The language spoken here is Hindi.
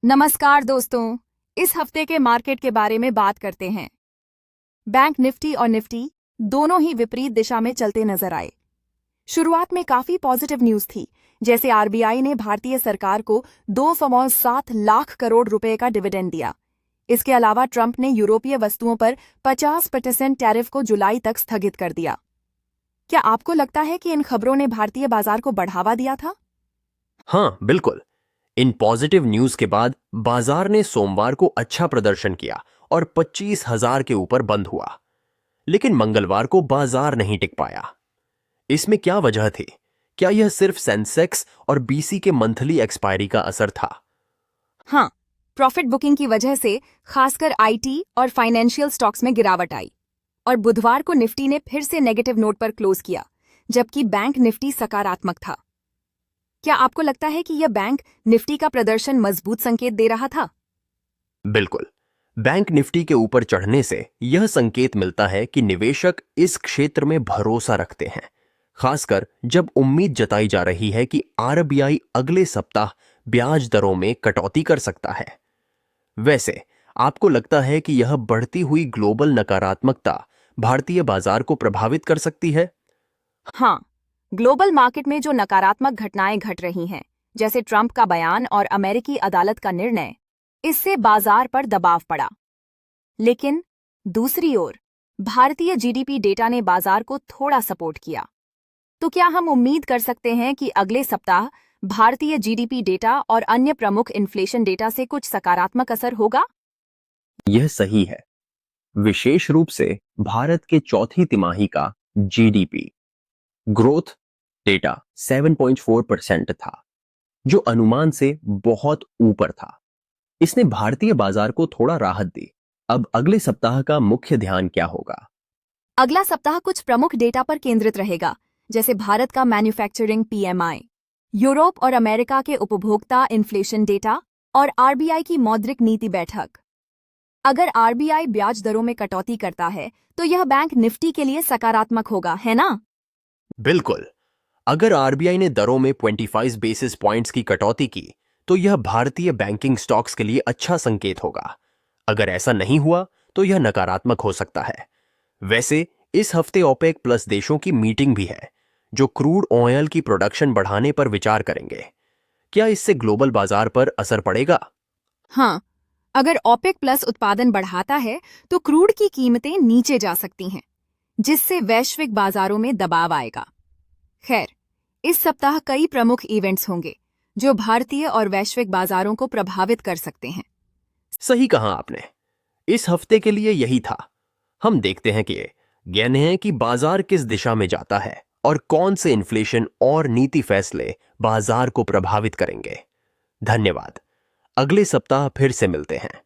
नमस्कार दोस्तों, इस हफ्ते के मार्केट के बारे में बात करते हैं। बैंक निफ्टी और निफ्टी दोनों ही विपरीत दिशा में चलते नजर आए। शुरुआत में काफी पॉजिटिव न्यूज थी, जैसे आरबीआई ने भारतीय सरकार को 2.7 लाख करोड़ रुपए का डिविडेंड दिया। इसके अलावा ट्रंप ने यूरोपीय वस्तुओं पर 50% टैरिफ को जुलाई तक स्थगित कर दिया। क्या आपको लगता है कि इन खबरों ने भारतीय बाजार को बढ़ावा दिया था? हाँ, बिल्कुल। इन पॉजिटिव न्यूज के बाद बाजार ने सोमवार को अच्छा प्रदर्शन किया और 25,000 के ऊपर बंद हुआ। लेकिन मंगलवार को बाजार नहीं टिक पाया। इसमें क्या वजह थी? क्या यह सिर्फ सेंसेक्स और बीसी के मंथली एक्सपायरी का असर था? हाँ, प्रॉफिट बुकिंग की वजह से खासकर आईटी और फाइनेंशियल स्टॉक्स में गिरावट आई और बुधवार को निफ्टी ने फिर से नेगेटिव नोट पर क्लोज किया, जबकि बैंक निफ्टी सकारात्मक था। क्या आपको लगता है कि यह बैंक निफ्टी का प्रदर्शन मजबूत संकेत दे रहा था? बिल्कुल। बैंक निफ्टी के ऊपर चढ़ने से यह संकेत मिलता है कि निवेशक इस क्षेत्र में भरोसा रखते हैं, खासकर जब उम्मीद जताई जा रही है कि आरबीआई अगले सप्ताह ब्याज दरों में कटौती कर सकता है। वैसे, आपको लगता है कि यह बढ़ती हुई ग्लोबल नकारात्मकता भारतीय बाजार को प्रभावित कर सकती है? हाँ, ग्लोबल मार्केट में जो नकारात्मक घटनाएं घट रही हैं, जैसे ट्रंप का बयान और अमेरिकी अदालत का निर्णय, इससे बाजार पर दबाव पड़ा। लेकिन दूसरी ओर भारतीय जीडीपी डेटा ने बाजार को थोड़ा सपोर्ट किया। तो क्या हम उम्मीद कर सकते हैं कि अगले सप्ताह भारतीय जीडीपी डेटा और अन्य प्रमुख इन्फ्लेशन डेटा से कुछ सकारात्मक असर होगा? यह सही है। विशेष रूप से भारत के चौथी तिमाही का जीडीपी ग्रोथ डेटा 7.4% था, जो अनुमान से बहुत ऊपर था। इसने भारतीय बाजार को थोड़ा राहत दी। अब अगले सप्ताह का मुख्य ध्यान क्या होगा? अगला सप्ताह कुछ प्रमुख डेटा पर केंद्रित रहेगा, जैसे भारत का मैन्युफैक्चरिंग पीएमआई, यूरोप और अमेरिका के उपभोक्ता इन्फ्लेशन डेटा और आरबीआई की मौद्रिक नीति बैठक। अगर आरबीआई ब्याज दरों में कटौती करता है, तो यह बैंक निफ्टी के लिए सकारात्मक होगा, है ना? बिल्कुल। अगर आरबीआई ने दरों में 25 बेसिस पॉइंट्स की कटौती की, तो यह भारतीय बैंकिंग स्टॉक्स के लिए अच्छा संकेत होगा। अगर ऐसा नहीं हुआ, तो यह नकारात्मक हो सकता है। वैसे, इस हफ्ते ओपेक प्लस देशों की मीटिंग भी है, जो क्रूड ऑयल की प्रोडक्शन बढ़ाने पर विचार करेंगे। क्या इससे ग्लोबल बाजार पर असर पड़ेगा? हाँ, अगर ओपेक प्लस उत्पादन बढ़ाता है, तो क्रूड की कीमतें नीचे जा सकती हैं, जिससे वैश्विक बाजारों में दबाव आएगा। खैर, इस सप्ताह कई प्रमुख इवेंट्स होंगे, जो भारतीय और वैश्विक बाजारों को प्रभावित कर सकते हैं। सही कहा आपने। इस हफ्ते के लिए यही था। हम देखते हैं कि बाजार किस दिशा में जाता है और कौन से इन्फ्लेशन और नीति फैसले बाजार को प्रभावित करेंगे। धन्यवाद। अगले सप्ताह फिर से मिलते हैं।